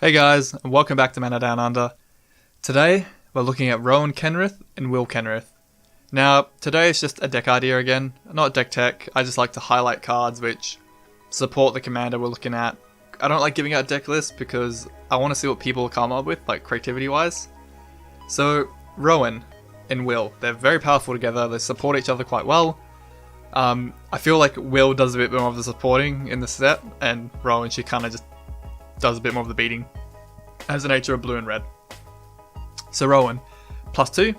Hey guys, and welcome back to Mana Down Under. Today, we're looking at Rowan Kenrith and Will Kenrith. Now, today is just a deck idea again, not deck tech. I just like to highlight cards which support the commander we're looking at. I don't like giving out deck lists because I want to see what people come up with, like creativity-wise. So, Rowan and Will, they're very powerful together, they support each other quite well. I feel like Will does a bit more of the supporting in the set, and Rowan, she kind of just does a bit more of the beating, as the nature of blue and red. So Rowan, +2.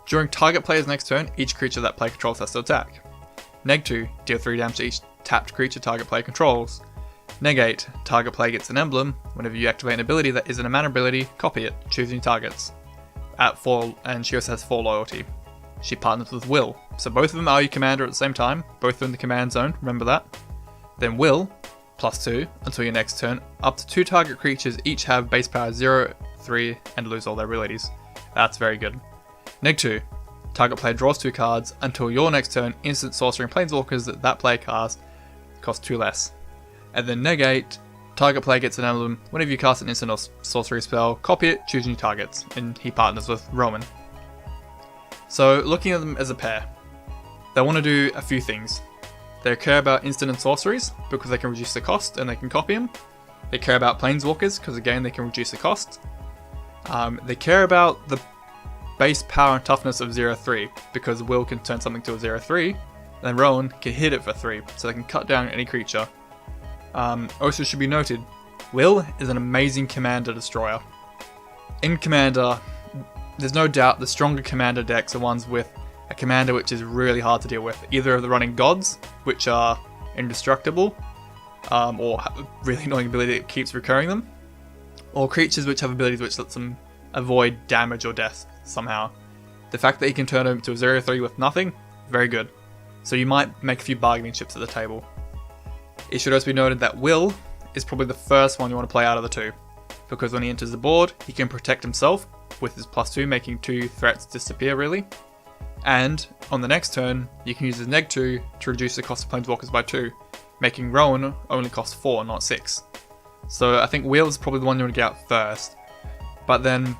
During target player's next turn, each creature that player controls has to attack. -2, deal 3 damage to each tapped creature target player controls. -8, target player gets an emblem. Whenever you activate an ability that isn't a mana ability, copy it, choose new targets. At 4, and she also has 4 loyalty. She partners with Will, so both of them are your commander at the same time, both are in the command zone, remember that. Then Will, +2 until your next turn. Up to 2 target creatures each have base power 0, 3, and lose all their abilities. That's very good. -2, target player draws 2 cards until your next turn. Instant sorcery and planeswalkers that player cast cost 2 less. And then -8, target player gets an emblem. Whenever you cast an instant or sorcery spell, copy it, choose new targets, and he partners with Rowan. So looking at them as a pair, they want to do a few things. They care about instant and sorceries, because they can reduce the cost and they can copy them. They care about planeswalkers, because again they can reduce the cost. They care about the base power and toughness of 0-3, because Will can turn something to a 0-3, and then Rowan can hit it for 3, so they can cut down any creature. Also should be noted, Will is an amazing commander destroyer. In Commander, there's no doubt the stronger commander decks are ones with a commander which is really hard to deal with. Either they're running gods, which are indestructible, or have a really annoying ability that keeps recurring them, or creatures which have abilities which lets them avoid damage or death somehow. The fact that he can turn them to a 0-3 with nothing, very good. So you might make a few bargaining chips at the table. It should also be noted that Will is probably the first one you want to play out of the two, because when he enters the board, he can protect himself with his +2, making 2 threats disappear really. And on the next turn, you can use his -2 to reduce the cost of planeswalkers by 2, making Rowan only cost 4, not 6. So I think Will is probably the one you want to get out first. But then,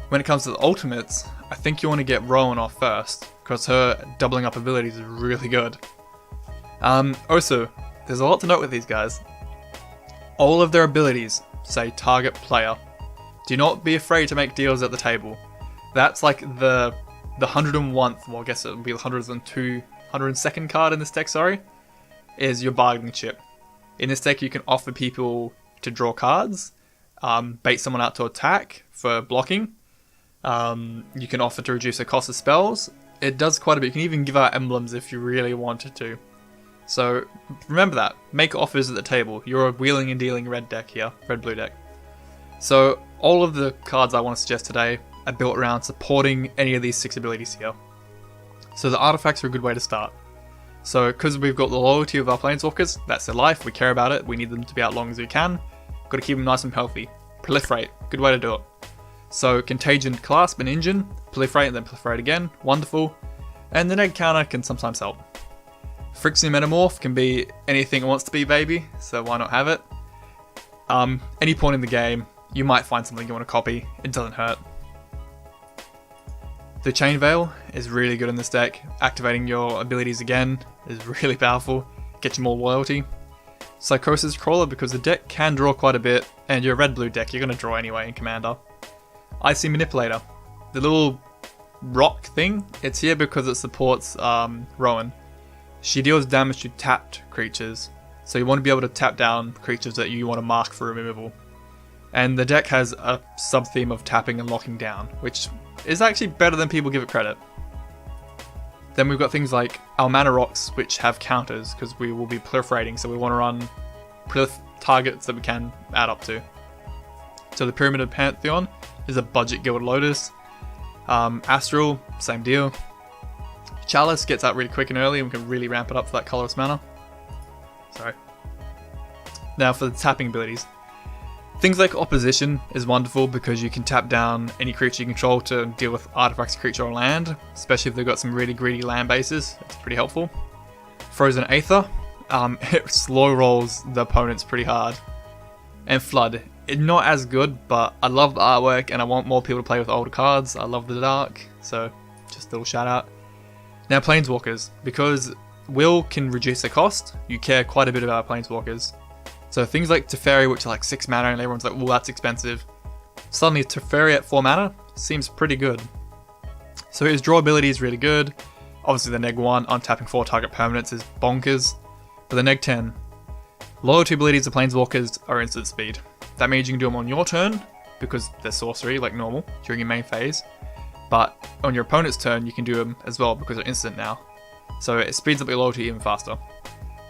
when it comes to the ultimates, I think you want to get Rowan off first, because her doubling up abilities is really good. Also, there's a lot to note with these guys. All of their abilities say target player. Do not be afraid to make deals at the table. That's like the 101th, well I guess it would be the 102nd card in this deck, sorry, is your bargaining chip. In this deck you can offer people to draw cards, bait someone out to attack for blocking, you can offer to reduce the cost of spells. It does quite a bit. You can even give out emblems if you really wanted to. So remember that, make offers at the table. You're a wheeling and dealing red deck here, red-blue deck. So all of the cards I want to suggest today are built around supporting any of these 6 abilities here. So the artifacts are a good way to start. So because we've got the loyalty of our planeswalkers, that's their life, we care about it, we need them to be out long as we can. Got to keep them nice and healthy. Proliferate, good way to do it. So Contagion, Clasp, and Engine, proliferate and then proliferate again, wonderful. And the neg counter can sometimes help. Phyrexian Metamorph can be anything it wants to be, baby, so why not have it? Any point in the game, you might find something you want to copy, it doesn't hurt. The Chain Veil is really good in this deck. Activating your abilities again is really powerful. Get you more loyalty. Psychosis Crawler, because the deck can draw quite a bit, and you're a red-blue deck, you're going to draw anyway in Commander. Icy Manipulator. The little rock thing, it's here because it supports Rowan. She deals damage to tapped creatures, so you want to be able to tap down creatures that you want to mark for removal. And the deck has a sub-theme of tapping and locking down, which is actually better than people give it credit. Then we've got things like our mana rocks, which have counters, because we will be proliferating, so we want to run targets that we can add up to. So the Pyramid of Pantheon is a budget Gilded Lotus. Astral, same deal. Chalice gets out really quick and early, and we can really ramp it up for that colorless mana. Sorry. Now for the tapping abilities. Things like Opposition is wonderful because you can tap down any creature you control to deal with artifacts, creature, or land, especially if they've got some really greedy land bases. It's pretty helpful. Frozen Aether, it slow rolls the opponents pretty hard. And Flood, It's not as good, but I love the artwork and I want more people to play with older cards. I love the dark, so just a little shout out. Now Planeswalkers, because Will can reduce the cost, you care quite a bit about Planeswalkers. So things like Teferi, which are like 6 mana and everyone's like, well, that's expensive. Suddenly Teferi at 4 mana seems pretty good. So his draw ability is really good. Obviously the neg 1, untapping 4 target permanents is bonkers. But the neg 10, loyalty abilities of Planeswalkers are instant speed. That means you can do them on your turn, because they're sorcery like normal during your main phase. But on your opponent's turn, you can do them as well because they're instant now. So it speeds up your loyalty even faster.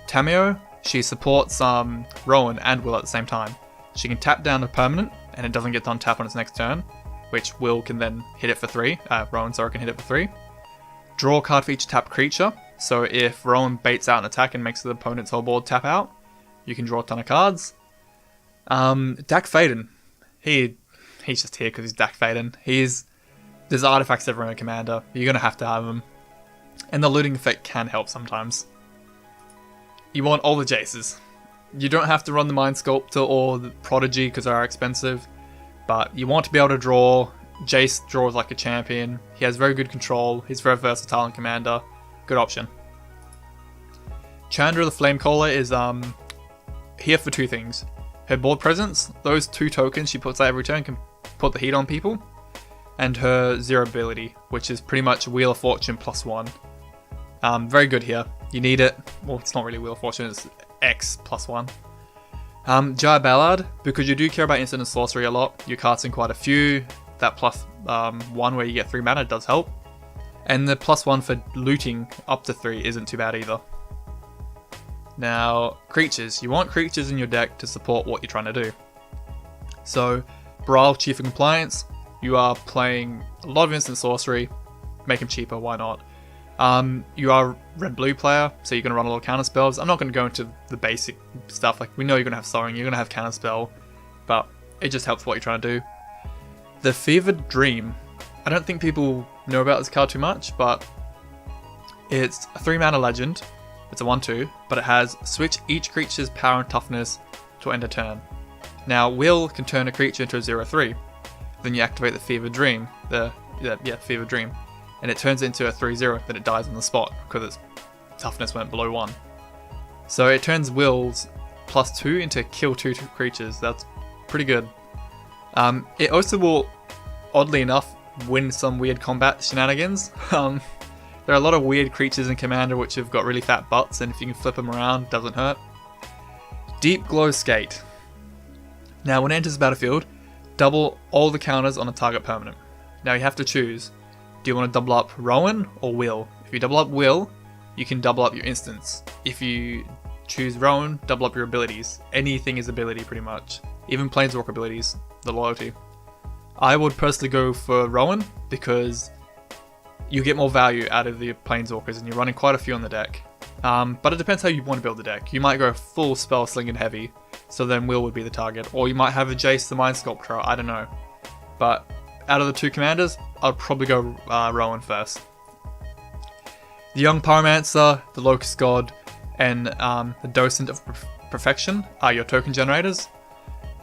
Tameo, she supports Rowan and Will at the same time. She can tap down a permanent, and it doesn't get to untap on its next turn, which Will can then hit it for 3. Rowan, sorry, can hit it for 3. Draw a card for each tapped creature. So if Rowan baits out an attack and makes the opponent's whole board tap out, you can draw a ton of cards. Dak Faden, he's just here because he's Dak Faden. There's artifacts everywhere in Commander. You're gonna have to have them, and the looting effect can help sometimes. You want all the Jaces. You don't have to run the Mind Sculptor or the Prodigy because they are expensive, but you want to be able to draw. Jace draws like a champion. He has very good control. He's very versatile in Commander. Good option. Chandra the Flamecaller is here for 2 things. Her board presence, those 2 tokens she puts out every turn can put the heat on people. And her 0 ability, which is pretty much Wheel of Fortune +1. Very good here. You need it. Well, it's not really Wheel of Fortune, it's X +1. Jar Ballard, because you do care about instant and sorcery a lot, you're casting quite a few. That +1 where you get 3 mana does help. And the +1 for looting up to 3 isn't too bad either. Now, creatures. You want creatures in your deck to support what you're trying to do. So, Brawl, Chief of Compliance, you are playing a lot of instant sorcery. Make them cheaper, why not? You are a red-blue player, so you're going to run a lot of counter spells. I'm not going to go into the basic stuff, like we know you're going to have Soaring, you're going to have counter spell, but it just helps what you're trying to do. The Fevered Dream. I don't think people know about this card too much, but it's a 3 mana legend. It's a 1/2, but it has switch each creature's power and toughness to end a turn. Now, Will can turn a creature into a 0/3. Then you activate the Fevered Dream, Fevered Dream, and it turns into a 3/0, but it dies on the spot because its toughness went below 1. So it turns Will's +2 into kill 2 creatures. That's pretty good. It also will, oddly enough, win some weird combat shenanigans. There are a lot of weird creatures in Commander which have got really fat butts, and if you can flip them around, it doesn't hurt. Deep Glow Skate. Now, when it enters the battlefield, double all the counters on a target permanent. Now you have to choose. Do you want to double up Rowan or Will? If you double up Will, you can double up your instants. If you choose Rowan, double up your abilities. Anything is ability pretty much. Even Planeswalker abilities, the loyalty. I would personally go for Rowan because you get more value out of the Planeswalkers and you're running quite a few on the deck. But it depends how you want to build the deck. You might go full spell slinging heavy, so then Will would be the target. Or you might have a Jace the Mind Sculptor, I don't know. But out of the 2 commanders, I'd probably go Rowan first. The Young Pyromancer, the Locust God, and the Docent of Perfection are your token generators.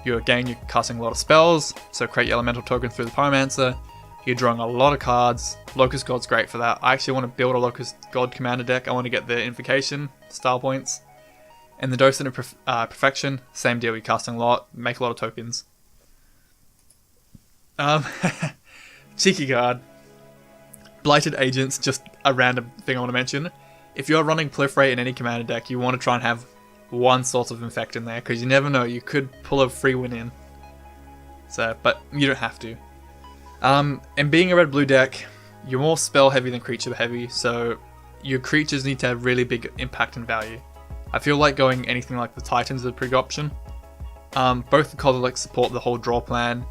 You're casting a lot of spells, so create your elemental token through the Pyromancer. You're drawing a lot of cards. Locust God's great for that. I actually want to build a Locust God commander deck. I want to get the Invocation style points. And the Docent of Perfection, same deal. You're casting a lot, make a lot of tokens. Cheeky card. Blighted Agents, just a random thing I want to mention. If you're running Proliferate in any commander deck, you want to try and have one sort of Infect in there, because you never know, you could pull a free win in. So, but you don't have to. And being a red-blue deck, you're more spell heavy than creature heavy, so your creatures need to have really big impact and value. I feel like going anything like the Titans is a pretty good option. Both the Kozilek support the whole draw plan.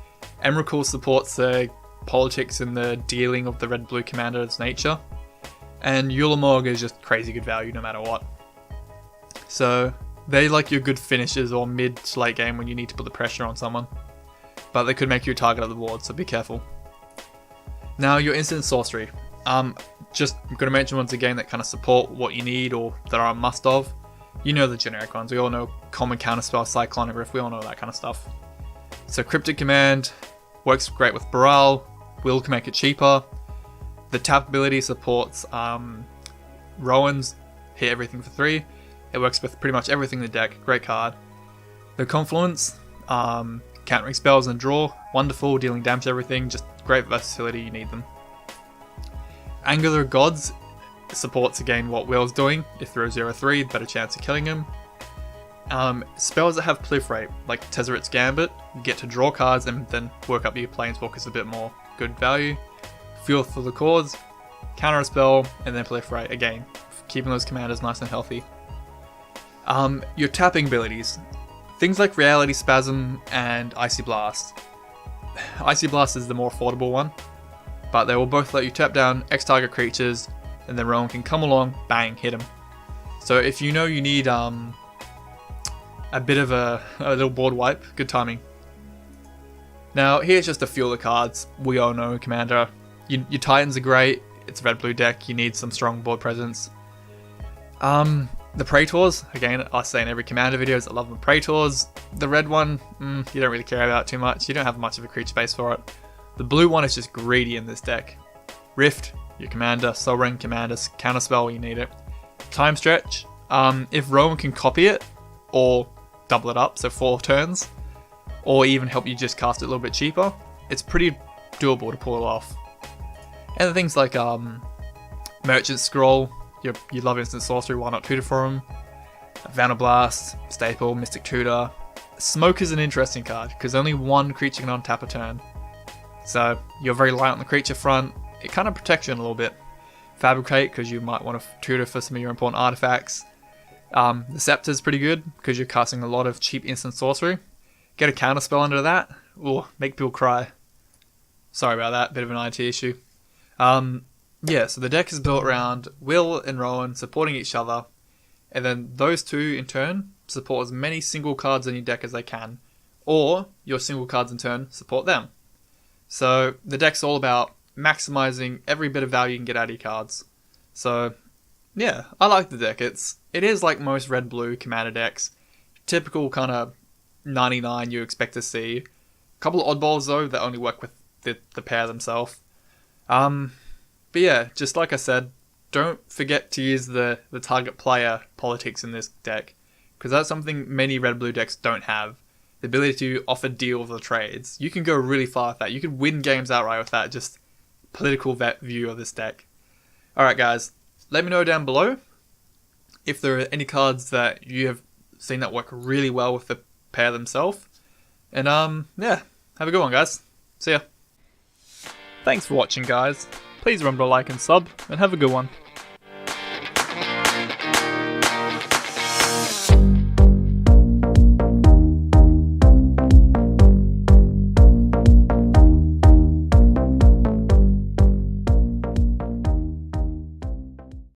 Emrakul supports the politics and the dealing of the red-blue commander's nature. And Yulamog is just crazy good value no matter what. So they like your good finishes or mid to late game when you need to put the pressure on someone. But they could make you a target of the board, so be careful. Now, your instant sorcery. Just I'm going to mention ones again that kind of support what you need or that are a must of. You know the generic ones. We all know Common Counterspell, Cyclonic Rift, we all know that kind of stuff. So Cryptic Command works great with Baral, Will can make it cheaper. The tap ability supports Rowan's hit everything for 3. It works with pretty much everything in the deck, great card. The Confluence, countering spells and draw, wonderful, dealing damage to everything, just great versatility, you need them. Anger of the Gods supports again what Will's doing. If they're a 0/3, better chance of killing him. Spells that have proliferate, like Tezzeret's Gambit, you get to draw cards and then work up your Planeswalkers a bit more. Good value. Fuel for the Cause, counter a spell, and then proliferate again, keeping those commanders nice and healthy. Your tapping abilities, things like Reality Spasm and Icy Blast. Icy Blast is the more affordable one, but they will both let you tap down X target creatures, and then Rowan can come along, bang, hit him. So if you know you need a bit of a little board wipe, good timing. Now here's just a few of the cards we all know, Commander. Your Titans are great, it's a red-blue deck, you need some strong board presence. The Praetors, again, I say in every Commander videos, I love the Praetors. The red one, you don't really care about too much, you don't have much of a creature base for it. The blue one is just greedy in this deck. Rift, your Commander, Soul Ring, Commanders, Counterspell when you need it. Time Stretch, if Rowan can copy it, or double it up, so 4 turns, or even help you just cast it a little bit cheaper, it's pretty doable to pull it off. And things like Merchant Scroll, you love instant sorcery, why not tutor for him? Vanna Blast, Staple, Mystic Tutor. Smoke is an interesting card, because only one creature can untap a turn. So you're very light on the creature front, it kind of protects you a little bit. Fabricate, because you might want to tutor for some of your important artifacts. The Scepter is pretty good, because you're casting a lot of cheap instant sorcery. Get a counterspell under that, ooh, make people cry. Sorry about that, bit of an IT issue. Yeah, so the deck is built around Will and Rowan supporting each other, and then those two in turn support as many single cards in your deck as they can, or your single cards in turn support them. So the deck's all about maximizing every bit of value you can get out of your cards. So yeah, I like the deck. It is like most red-blue Commander decks, typical kind of 99 you expect to see. A couple of oddballs though that only work with the pair themselves. But yeah, just like I said, don't forget to use the target player politics in this deck, because that's something many red-blue decks don't have. The ability to offer deals or trades. You can go really far with that. You could win games outright with that, just political view of this deck. Alright guys, let me know down below if there are any cards that you have seen that work really well with the pair themselves. And yeah, have a good one guys. See ya. Thanks for watching guys. Please remember to like and sub, and have a good one.